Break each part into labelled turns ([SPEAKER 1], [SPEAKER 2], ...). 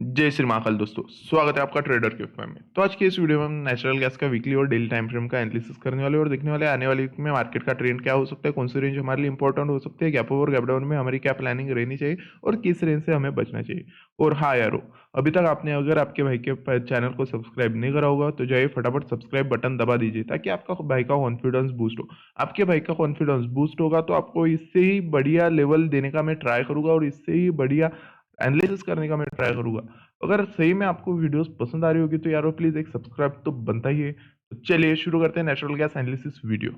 [SPEAKER 1] जय श्री महाकाल दोस्तों, स्वागत है आपका ट्रेडर के में। तो आज की इस वीडियो में हम नेचुरल गैस का वीकली और डेली टाइम फ्रेम का एनालिसिस करने वाले और देखने वाले आने वाली वीक में मार्केट का ट्रेंड क्या हो सकता है, कौन सी रेंज हमारे लिए इंपॉर्टेंट हो सकती है, गैप ओवर गैप डाउन में हमारी क्या प्लानिंग रहनी चाहिए और किस रेंज से हमें बचना चाहिए। और हाँ यारो, अभी तक आपने अगर आपके भाई के चैनल को सब्सक्राइब नहीं करा होगा तो जाइए फटाफट सब्सक्राइब बटन दबा दीजिए ताकि आपका भाई का कॉन्फिडेंस बूस्ट हो। आपके भाई का कॉन्फिडेंस बूस्ट होगा तो आपको इससे ही बढ़िया लेवल देने का मैं ट्राई करूंगा और इससे ही बढ़िया एनालिसिस करने का मैं ट्राई करूंगा। अगर सही में आपको वीडियोस पसंद आ रही होगी तो यारो प्लीज एक सब्सक्राइब तो बनता ही है। तो चलिए शुरू करते हैं नेचुरल गैस एनालिसिस वीडियो।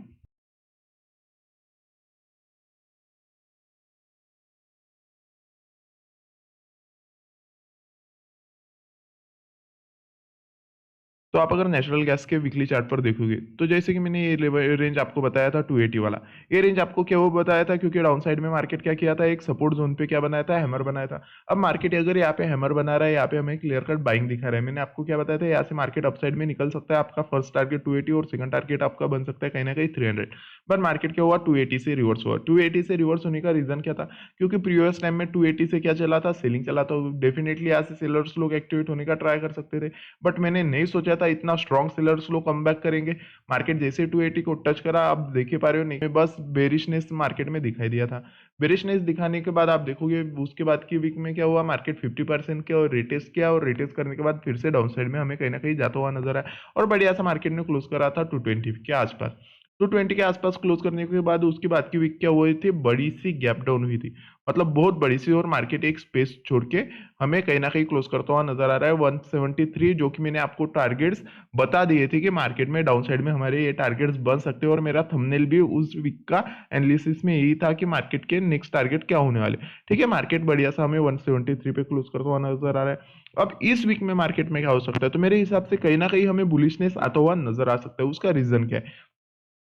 [SPEAKER 1] तो आप अगर नेचुरल गैस के वीकली चार्ट पर देखोगे तो जैसे कि मैंने ये रेंज आपको बताया था 280 वाला। ये रेंज आपको क्या वो बताया था क्योंकि डाउन साइड में मार्केट क्या किया था, एक सपोर्ट जोन पे क्या बनाया था, हैमर बनाया था। अब मार्केट अगर यहाँ पे हैमर बना रहा है, यहाँ पे हमें क्लियर कट बाइंग दिखा रहा है। मैंने आपको क्या बताया था, यहाँ से मार्केट अपसाइड में निकल सकता है। आपका फर्स्ट टारगेट 280 और सेकंड टारगेट आपका बन सकता है कहीं ना कहीं 300। बट मार्केट क्या हुआ, 280 से रिवर्स हुआ। 280 से रिवर्स होने का रीजन क्या था, क्योंकि प्रीवियस टाइम में 280 से क्या चला था, सेलिंग चला था। डेफिनेटली यहाँ से सेलर्स लोग एक्टिवेट होने का ट्राई कर सकते थे। बट मैंने नहीं सोचा था इतना स्ट्रॉन्ग सेलर्स लोग कम बैक करेंगे। मार्केट जैसे 280 को टच करा, आप देख ही पा रहे हो, नहीं बस बेरिशनेस मार्केट में दिखाई दिया था। बेरिशनेस दिखाने के बाद आप देखोगे उसके बाद की वीक में क्या हुआ, मार्केट 50% के और रिटेस्ट किया और रिटेस्ट करने के बाद फिर से डाउन साइड में हमें कहीं ना कहीं जाता हुआ नजर आया और बढ़िया सा मार्केट ने क्लोज करा था 220 के आसपास। 220 के आसपास क्लोज करने के बाद उसके बाद की वीक क्या हुई थी, बड़ी सी गैप डाउन हुई थी, मतलब बहुत बड़ी सी, और मार्केट एक स्पेस छोड़ के हमें कहीं ना कहीं क्लोज करता हुआ नजर आ रहा है 173, जो कि मैंने आपको टारगेट्स बता दिए थे कि मार्केट में डाउन साइड में हमारे ये टारगेट्स बन सकते हैं। और मेरा थंबनेल भी उस वीक का एनालिसिस में यही था कि मार्केट के नेक्स्ट टारगेट क्या होने वाले। ठीक है, मार्केट बढ़िया सा हमें 173 पे क्लोज करता हुआ नजर आ रहा है। अब इस वीक में मार्केट में क्या हो सकता है, तो मेरे हिसाब से कहीं ना कहीं हमें बुलिशनेस आता हुआ नजर आ सकता है। उसका रीजन क्या है,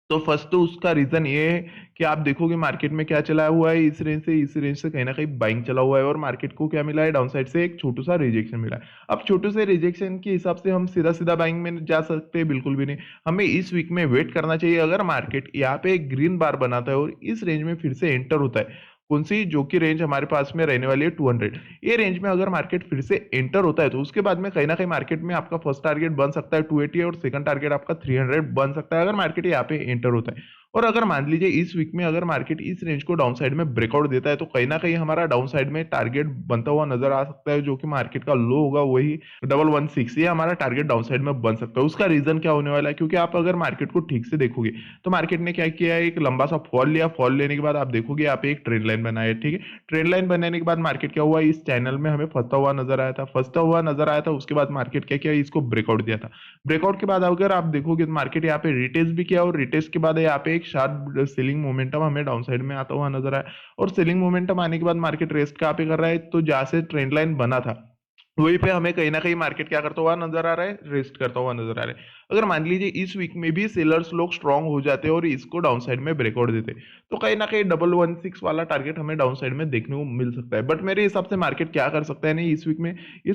[SPEAKER 1] तो फर्स्ट तो उसका रीजन ये है कि आप देखोगे मार्केट में क्या चला हुआ है, इस रेंज से कहीं ना कहीं बाइंग चला हुआ है और मार्केट को क्या मिला है, डाउन साइड से एक छोटू सा रिजेक्शन मिला है। अब छोटू से रिजेक्शन के हिसाब से हम सीधा सीधा बाइंग में जा सकते हैं, बिल्कुल भी नहीं। हमें इस वीक में वेट करना चाहिए। अगर मार्केट यहाँ पे एक ग्रीन बार बनाता है और इस रेंज में फिर से एंटर होता है, कौन सी, जो कि रेंज हमारे पास में रहने वाली है 200, ये रेंज में अगर मार्केट फिर से एंटर होता है तो उसके बाद में कहीं ना कहीं मार्केट में आपका फर्स्ट टारगेट बन सकता है 280 और सेकंड टारगेट आपका 300 बन सकता है अगर मार्केट यहाँ पे एंटर होता है। और अगर मान लीजिए इस वीक में अगर मार्केट इस रेंज को डाउन साइड में ब्रेकआउट देता है तो कहीं ना कहीं हमारा डाउन साइड में टारगेट बनता हुआ नजर आ सकता है, जो कि मार्केट का लो होगा, वही 116। ये हमारा टारगेट डाउन साइड में बन सकता है। उसका रीजन क्या होने वाला है, क्योंकि आप अगर मार्केट को ठीक से देखोगे तो मार्केट ने क्या किया है, एक लंबा सा फॉल लिया। फॉल लेने के बाद आप देखोगे यहाँ पे एक ट्रेंड लाइन बनाया है। ठीक है, ट्रेंड लाइन बनाने के बाद मार्केट क्या हुआ, इस चैनल में हमें फंसता हुआ नजर आया था। उसके बाद मार्केट क्या किया, इसको ब्रेकआउट दिया था। ब्रेकआउट के बाद अगर आप देखोगे तो मार्केट यहाँ पे रिटेस्ट भी किया और रिटेस्ट के बाद यहाँ पे एक शार्प सेलिंग मोमेंटम हमें डाउन साइड में आता हुआ नजर आया। और सेलिंग मोमेंटम आने के बाद मार्केट रेस्ट कहाँ पे कर रहा है, तो जहां से ट्रेंड लाइन बना था वहीं पे हमें कहीं ना कहीं मार्केट क्या करता हुआ नजर आ रहा है, रेस्ट करता हुआ नजर आ रहा है। अगर मान लीजिए इस वीक में भी सेलर्स लोग स्ट्रांग हो जाते और इसको डाउन साइड में ब्रेकआउट देते तो कहीं ना कहीं 116 वाला टारगेट हमें डाउन साइड में देखने को मिल सकता है। बट मेरे हिसाब से मार्केट क्या कर सकता है, नहीं इस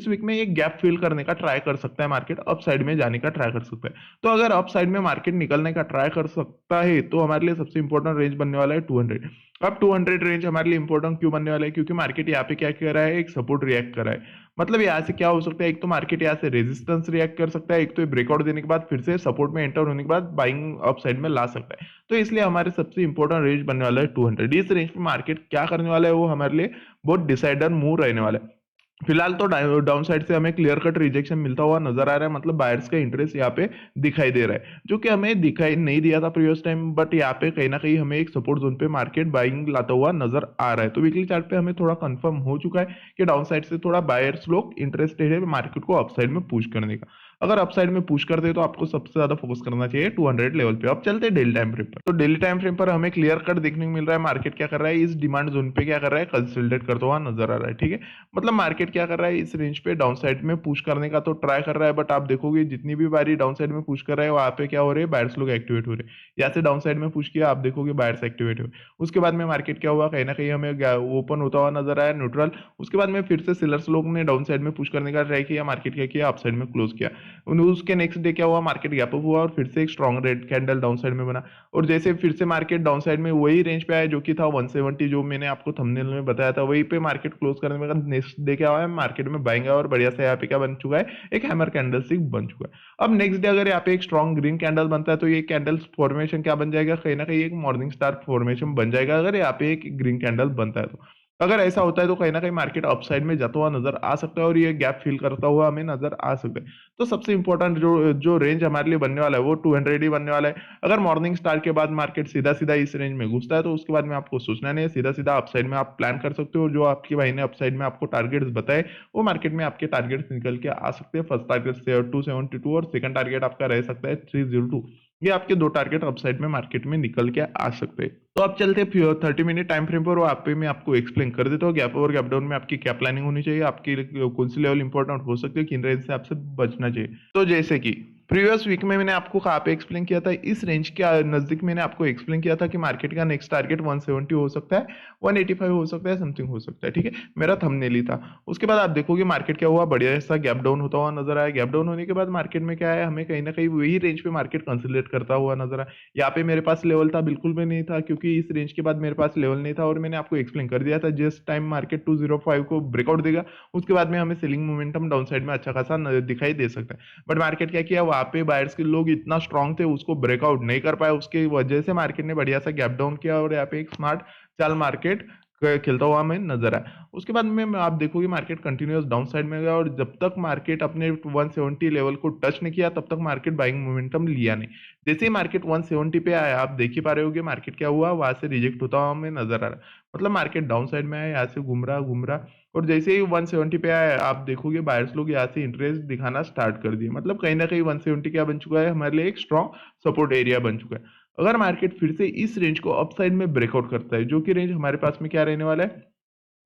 [SPEAKER 1] वीक में एक गैप फिल करने का ट्राई कर सकता है, मार्केट अप साइड में जाने का ट्राई कर सकता है। तो अगर अप साइड में मार्केट निकलने का ट्राई कर सकता है तो हमारे लिए सबसे इंपॉर्टेंट रेंज बनने वाला है 200। अब 200 रेंज हमारे लिए इंपॉर्टेंट क्यों बनने वाला है, क्योंकि मार्केट यहाँ पे क्या कर रहा है, एक सपोर्ट रिएक्ट कर रहा है। मतलब यहाँ से क्या हो सकता है, एक तो मार्केट यहाँ से रेजिस्टेंस रिएक्ट कर सकता है, एक तो ब्रेकआउट देने के बाद फिर से सपोर्ट में एंटर होने के बाद बाइंग अप साइड में ला सकता है। तो इसलिए हमारे सबसे इंपॉर्टेंट रेंज बनने वाला है 200। इस रेंज में मार्केट क्या करने वाला है वो हमारे लिए बहुत डिसाइडर मूव रहने वाला है। फिलहाल तो डाउन साइड से हमें क्लियर कट रिजेक्शन मिलता हुआ नजर आ रहा है, मतलब बायर्स का इंटरेस्ट यहाँ पे दिखाई दे रहा है, जो कि हमें दिखाई नहीं दिया था प्रीवियस टाइम। बट यहाँ पे कहीं ना कहीं हमें एक सपोर्ट जोन पे मार्केट बाइंग लाता हुआ नजर आ रहा है। तो वीकली चार्ट पे हमें थोड़ा कंफर्म हो चुका है कि डाउन साइड से थोड़ा बायर्स लोग इंटरेस्टेड है मार्केट को अपसाइड में पुश करने का। अगर अपसाइड में पुश करते हैं तो आपको सबसे ज्यादा फोकस करना चाहिए 200 लेवल पे। अब चलते हैं डेली टाइम फ्रेम पर। तो डेली टाइम फ्रेम पर हमें क्लियर कट देखने को मिल रहा है मार्केट क्या कर रहा है, इस डिमांड जोन पे क्या कर रहा है, कंसोलिडेट करता हुआ नजर आ रहा है। ठीक है, मतलब मार्केट क्या कर रहा है, इस रेंज पे डाउन साइड में पुश करने का तो ट्राई कर रहा है। बट आप देखोगे जितनी भी बारी डाउन साइड में पुश कर रहा है वहां पे क्या हो रहे हैं, बायर्स लोग एक्टिवेट हो रहे हैं। यहाँ से डाउन साइड में पुश किया, आप देखोगे बायर्स एक्टिवेट हुए। उसके बाद में मार्केट क्या हुआ, कहीं ना कहीं हमें ओपन होता हुआ नजर आया न्यूट्रल। उसके बाद में फिर से सेलर्स लोग ने डाउन साइड में पुश करने का ट्राई किया, मार्केट क्या किया, अप साइड में क्लोज किया। उसके नेक्स्ट डे क्या हुआ, मार्केट गैप अप हुआ और फिर से एक strong red candle down side में बना, और जैसे फिर से मार्केट डाउन साइड में वही रेंज पे आया जो कि था 170, जो मैंने आपको थंबनेल में बताया था, वहीं पे मार्केट क्लोज करने में नेक्स्ट डे क्या हुआ है, मार्केट में बाइंग है और बढ़िया से यहाँ पे क्या बन चुका है, एक हैमर कैंडलस्टिक बन चुका है। अब नेक्स्ट डे अगर यहाँ पे एक स्ट्रॉन्ग ग्रीन कैंडल बनता है तो ये कैंडल फॉर्मेशन क्या बन जाएगा, कहीं ना कहीं एक मॉर्निंग स्टार फॉर्मेशन बन जाएगा अगर यहाँ पे एक ग्रीन कैंडल बनता है तो। अगर ऐसा होता है तो कहीं ना कहीं मार्केट अपसाइड में जाता हुआ नजर आ सकता है और ये गैप फिल करता हुआ हमें नजर आ सकता है। तो सबसे इंपॉर्टेंट जो जो रेंज हमारे लिए बनने वाला है वो 200 ही बनने वाला है। अगर मॉर्निंग स्टार के बाद मार्केट सीधा सीधा इस रेंज में घुसता है तो उसके बाद में आपको सोचना नहीं है, सीधा सीधा अपसाइड में आप प्लान कर सकते हो। जो आपके भाई ने अपसाइड में आपको टारगेट्स बताए वो मार्केट में आपके टारगेट्स निकल के आ सकते हैं। फर्स्ट टारगेट 272 और सेकंड टारगेट आपका रह सकता है 302। ये आपके दो टारगेट अपसाइड में मार्केट में निकल के आ सकते हैं। तो आप चलते 30 मिनट टाइम फ्रेम पर, वहाँ पे मैं आपको एक्सप्लेन कर देता हूँ गैप ओवर गैप डाउन में आपकी क्या प्लानिंग होनी चाहिए, आपकी कौन सी लेवल इंपॉर्टेंट हो सकती है, किन रेंज से आपसे बचना चाहिए। तो जैसे कि प्रीवियस वीक में मैंने आपको कहाँ पे एक्सप्लेन किया था, इस रेंज के नजदीक मैंने आपको एक्सप्लेन किया था कि मार्केट का नेक्स्ट टारगेट 170 हो सकता है, 185 हो सकता है, समथिंग हो सकता है, ठीक है, मेरा थंबनेल ही था। उसके बाद आप देखोगे मार्केट क्या हुआ, बढ़िया सा गैप डाउन होता हुआ नजर आया। गैप डाउन होने के बाद मार्केट में क्या है, हमें कहीं ना कहीं वही रेंज पे मार्केट कंसोलिडेट करता हुआ नजर आया। यहाँ पे मेरे पास लेवल था बिल्कुल भी नहीं था, क्योंकि इस रेंज के बाद मेरे पास लेवल नहीं था और मैंने आपको एक्सप्लेन कर दिया था जिस टाइम मार्केट 205 को ब्रेकआउट देगा उसके बाद में हमें सेलिंग मोमेंटम डाउन साइड में अच्छा खासा दिखाई दे सकता है। बट मार्केट क्या किया, वहां पे बायर्स के लोग इतना स्ट्रांग थे उसको ब्रेकआउट नहीं कर पाए, उसके वजह से मार्केट ने बढ़िया सा गैप डाउन किया और यहाँ पे एक स्मार्ट चाल मार्केट खेलता हुआ हमें नजर आया। उसके बाद में आप देखोगे मार्केट कंटिन्यूअस डाउन साइड में गया और जब तक मार्केट अपने 170 लेवल को टच नहीं किया तब तक मार्केट बाइंग मोमेंटम लिया नहीं। जैसे ही मार्केट 170 पे आया आप देख ही पा रहे होगे मार्केट क्या हुआ, वहां से रिजेक्ट होता हुआ हमें नजर आ रहा है। मतलब मार्केट डाउन साइड में आया, यहाँ से घूम रहा और जैसे ही 170 पे आया आप देखोगे बायर्स लोग यहाँ से इंटरेस्ट दिखाना स्टार्ट कर दिए। मतलब कहीं ना कहीं 170 क्या बन चुका है, हमारे लिए एक स्ट्रॉन्ग सपोर्ट एरिया बन चुका है। अगर मार्केट फिर से इस रेंज को अपसाइड में ब्रेकआउट करता है, जो कि रेंज हमारे पास में क्या रहने वाला है,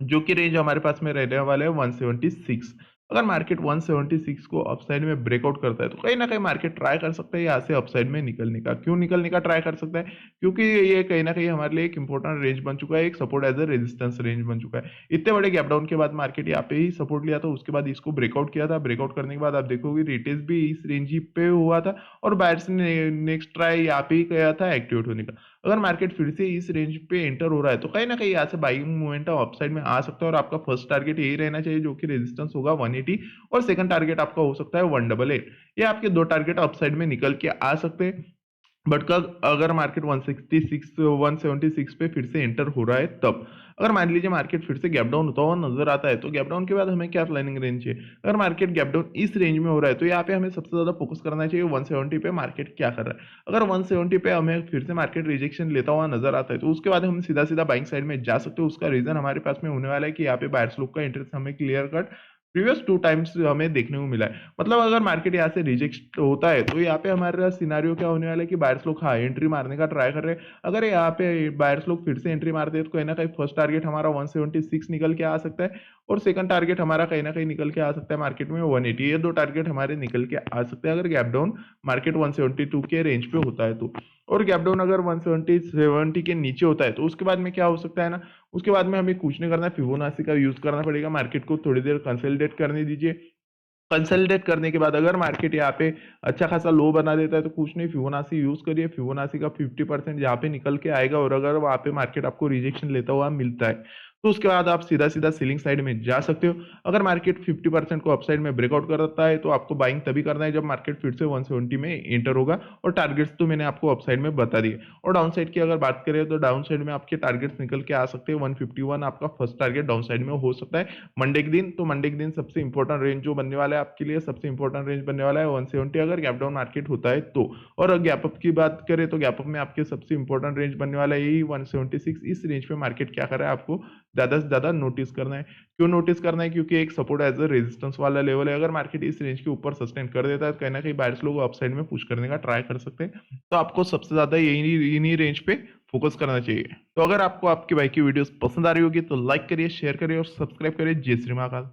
[SPEAKER 1] जो कि रेंज हमारे पास में रहने वाला है 176। अगर मार्केट 176 को अपसाइड में ब्रेकआउट करता है तो कहीं ना कहीं मार्केट ट्राई कर सकता है यहाँ से अपसाइड में निकलने का। क्यों निकलने का ट्राई कर सकता है, क्योंकि ये कहीं ना कहीं हमारे लिए एक इंपॉर्टेंट रेंज बन चुका है, एक support as a resistance range बन चुका है। इतने बड़े गैप डाउन के बाद मार्केट यहाँ पे ही सपोर्ट लिया था, उसके बाद इसको ब्रेकआउट किया था। ब्रेकआउट करने के बाद आप देखोगे रिटेल भी इस रेंज ही पे हुआ था और बायर्स ने नेक्स्ट ट्राई यहाँ पे ही किया था एक्टिवेट होने का। अगर मार्केट फिर से इस रेंज पे एंटर हो रहा है तो कहीं ना कहीं यहाँ से बाइंग मोमेंटम अपसाइड में आ सकता है और आपका फर्स्ट टारगेट यही रहना चाहिए जो कि रेजिस्टेंस होगा 180 और सेकंड टारगेट आपका हो सकता है 188। ये आपके दो टारगेट अपसाइड में निकल के आ सकते हैं। बट कब, अगर मार्केट 166 176 पे फिर से एंटर हो रहा है तब। अगर मान लीजिए मार्केट फिर से गैप डाउन होता हुआ नजर आता है तो गैप डाउन के बाद हमें क्या प्लानिंग रेंज है, अगर मार्केट गैप डाउन इस रेंज में हो रहा है तो यहाँ पे हमें सबसे ज्यादा फोकस करना चाहिए 170 पे मार्केट क्या कर रहा है। अगर 170 पे हमें फिर से मार्केट रिजेक्शन लेता हुआ नजर आता है तो उसके बाद हम सीधा सीधा बाइंग साइड में जा सकते हो। उसका रीजन हमारे पास में होने वाला है कि यहाँ पे बायर्स लोग का इंटरेस्ट हमें क्लियर कट प्रीवियस 2 टाइम्स हमें देखने को मिला है। मतलब अगर मार्केट यहाँ से रिजेक्ट होता है तो यहाँ पे हमारा सिनारियो क्या होने वाला है कि बायर्स लोग हाँ एंट्री मारने का ट्राई कर रहे हैं। अगर यहाँ पे बायर्स लोग फिर से एंट्री मारते हैं तो कहीं ना कहीं फर्स्ट टारगेट हमारा 176 निकल के आ सकता है और सेकंड टारगेट हमारा कहीं ना कहीं निकल के आ सकता है मार्केट में 180। ये दो टारगेट हमारे निकल के आ सकते हैं अगर गैप डाउन मार्केट 172 के रेंज पे होता है तो। और गैप डाउन अगर 170 के नीचे होता है तो उसके बाद में क्या हो सकता है ना, उसके बाद में हमें कुछ नहीं करना है, फिबोनाची का यूज करना पड़ेगा। मार्केट को थोड़ी देर कंसोलिडेट करने दीजिए। कंसोलिडेट करने के बाद अगर मार्केट यहाँ पे अच्छा खासा लो बना देता है तो कुछ नहीं, फिबोनाची यूज करिए। फिबोनाची का 50% यहाँ पे निकल के आएगा और अगर वहाँ पे मार्केट आपको रिजेक्शन लेता हुआ मिलता है तो उसके बाद आप सीधा सीधा सीलिंग साइड में जा सकते हो। अगर मार्केट 50% को अपसाइड में ब्रेकआउट करता है तो आपको बाइंग तभी करना है जब मार्केट फिर से 170 में एंटर होगा। और टारगेट्स तो मैंने आपको अपसाइड में बता दिए। और डाउन साइड की अगर बात करें तो डाउन साइड में आपके टारगेट्स निकल के आ सकते हैं 151 आपका फर्स्ट टारगेट डाउन साइड में हो सकता है मंडे के दिन। तो मंडे के दिन सबसे इंपॉर्टेंट रेंज जो बनने वाला है आपके लिए, सबसे इंपॉर्टेंट रेंज बनने वाला है 170 अगर गैप डाउन मार्केट होता है तो। और गैप अप की बात करें तो गैप अप में आपके सबसे इंपॉर्टेंट रेंज बनने वाला है यही 176। इस रेंज पे मार्केट क्या कर रहा है आपको ज्यादा से ज्यादा नोटिस करना है। क्यों नोटिस करना है, क्योंकि एक सपोर्ट एज अ रेजिस्टेंस वाला लेवल है। अगर मार्केट इस रेंज के ऊपर सस्टेन कर देता है तो कहीं ना कहीं बायर्स लोग अपसाइड में पुश करने का ट्राई कर सकते हैं। तो आपको सबसे ज्यादा यही इन्हीं रेंज पे फोकस करना चाहिए। तो अगर आपको आपके भाई की वीडियोस पसंद आ रही होगी तो लाइक करिए, शेयर करिए और सब्सक्राइब करिए। जय श्री महाकाल।